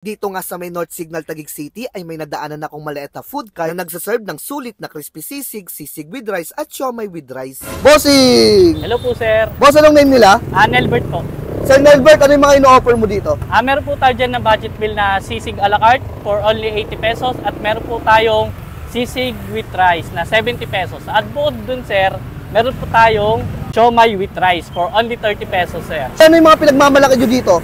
Dito nga sa may North Signal, Taguig City ay may nadaanan akong maliit na food cart na nagsaserve ng sulit na crispy sisig, sisig with rice at siomay with rice. Bossing! Hello po, sir. Boss, anong name nila? Nelbert po. Sir Nelbert, ano yung mga ino-offer mo dito? Meron po tayo dyan na budget meal na sisig a la carte for only 80 pesos at meron po tayong sisig with rice na 70 pesos. At bukod dun, sir, meron po tayong siomay with rice for only 30 pesos, sir. Ano yung mga pinagmamalaki nyo dito?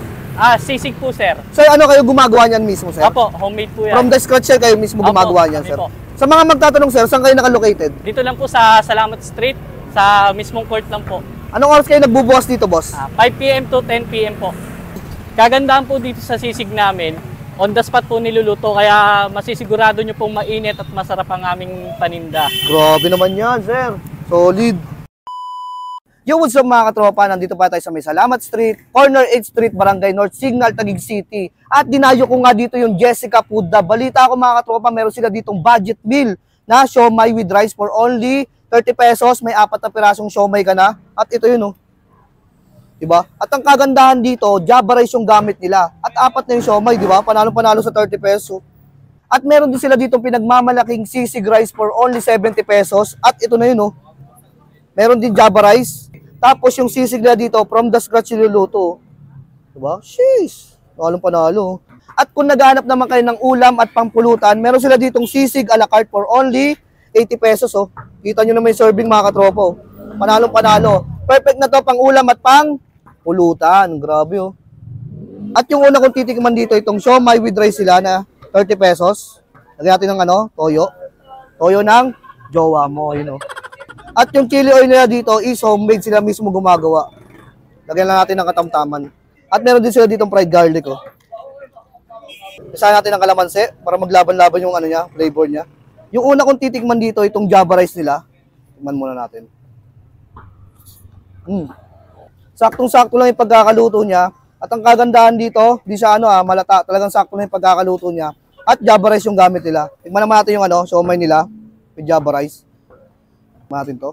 Sisig po, sir. Sir, ano kayo gumagawa niyan mismo, sir? Apo, homemade po yan. From the scratch, sir, kayo mismo gumagawa niyan, sir? Po. Sa mga magtatanong, sir, saan kayo nakalocated? Dito lang po sa Salamat Street, sa mismong court lang po. Anong oras kayo nagbubukas dito, boss? 5 p.m. to 10 p.m. po. Kagandahan po dito sa sisig namin, on the spot po niluluto, kaya masisigurado nyo pong mainit at masarap ang aming paninda. Grabe naman yan, sir. Solid. Yo, what's up mga katropa? Nandito pa tayo sa may Salamat Street, Corner 8th Street, Barangay North Signal, Taguig City. At dinayo ko nga dito yung Jessica Food Hub. Balita ko mga katropa, meron sila ditong budget meal na siomay with rice for only 30 pesos. May 4 na pirasong siomay ka na. At ito yun, oh. Diba? At ang kagandahan dito, Java rice yung gamit nila. At 4 na yung siomay, diba? Panalo-panalo sa 30 pesos. At meron din sila ditong pinagmamalaking sisig rice for only 70 pesos. At ito na yun, oh. Meron din Java rice. Tapos yung sisig na dito, from the scratch niluluto. Diba? Sheesh! Panalo-panalo. At kung naghanap naman kayo ng ulam at pangpulutan, meron sila ditong sisig a la carte for only 80 pesos. Oh. Kita nyo na may serving mga katropo. Panalo-panalo. Perfect na to pang ulam at pang pulutan. Grabe oh. At yung una kong titikman dito, itong siomay with rice sila na 30 pesos. Lagyan natin ng ano, toyo. Toyo ng jowa mo, yun oh. At yung chili oil nila dito is homemade, sila mismo gumagawa. Lagyan lang natin ng katamtaman. At meron din sila ditong fried garlic oh. Isahan natin ng kalamansi para maglaban-laban yung ano niya, flavor niya. Yung una kong titikman dito, itong Java rice nila. Tikman muna natin. Saktong-sakto lang yung pagkakaluto niya. At ang kagandahan dito, di siya ano malata. Talagang sakto lang yung pagkakaluto niya. At Java rice yung gamit nila. Tikman naman natin yung ano, siomay nila with Java rice. Tikman natin to.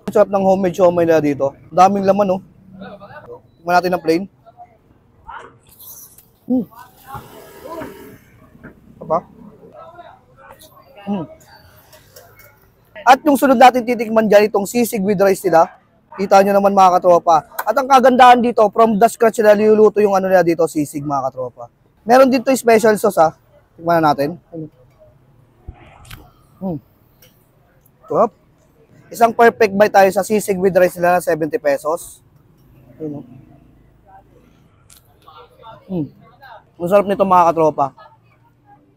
Sarap ng homemade siomay nila dito. Daming laman oh. Tikman natin ng plain. Apa? At yung sunod natin titikman dyan, itong sisig with rice nila. Kita nyo naman mga katropa. At ang kagandahan dito, from the scratch nila niluluto yung ano nila dito, sisig mga katropa. Meron dito yung special sauce ha. Tikman na natin. Sarap. Isang perfect bite tayo sa sisig with rice nila na 70 pesos. Ang sarap nito mga katropa.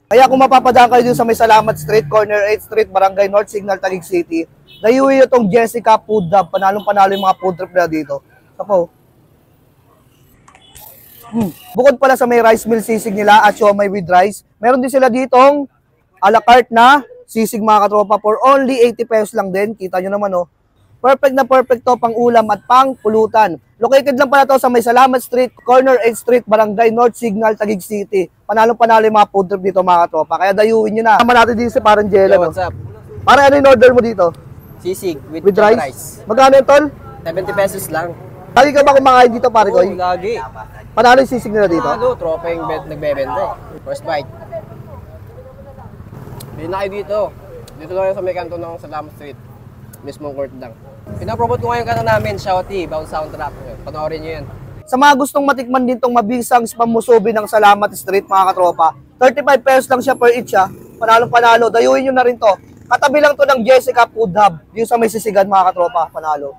Kaya kung mapapadaan kayo dun sa may Salamat Street, Corner 8th Street, Barangay North Signal, Taguig City, dayuhin nyo itong Jessica Food Hub. Panalong-panalo yung mga food trip nila dito. Sapo. Bukod pala sa may rice meal sisig nila at siomay with rice, meron din sila ditong a la carte na sisig mga katropa for only 80 pesos lang din. Kita nyo naman oh. Perfect na perfect to pang ulam at pang pulutan. Located lang pala to sa may Salamat Street, Corner 8th Street, Barangay North Signal, Taguig City. Panalo-panalo yung mga food trip dito mga katropa. Kaya dayuhin nyo na. Tama natin dito si Parang Jela. Yo, what's up? Parang ano yung order mo dito? Sisig with rice? Magkano yung tol? 70 pesos lang. Lagi ka ba kumakain dito pare ko? Lagi. Panalo yung sisig nila dito? Tropa yung nagbebenta eh. First bite. Bili na kayo dito. Dito lang yung sa may kanto ng Salamat Street. Mismong court lang. Pinapromote ko ngayon kanto namin, Shouty, Bound Soundtrack. Panoorin nyo yan. Sa mga gustong matikman din tong mabisang spam musubi ng Salamat Street mga katropa, 35 pesos lang siya per each ha. Panalong-panalo. Dayuhin nyo na rin to. Katabi lang to ng Jessica Food Hub. Yung sa may sisigan mga katropa. Panalo.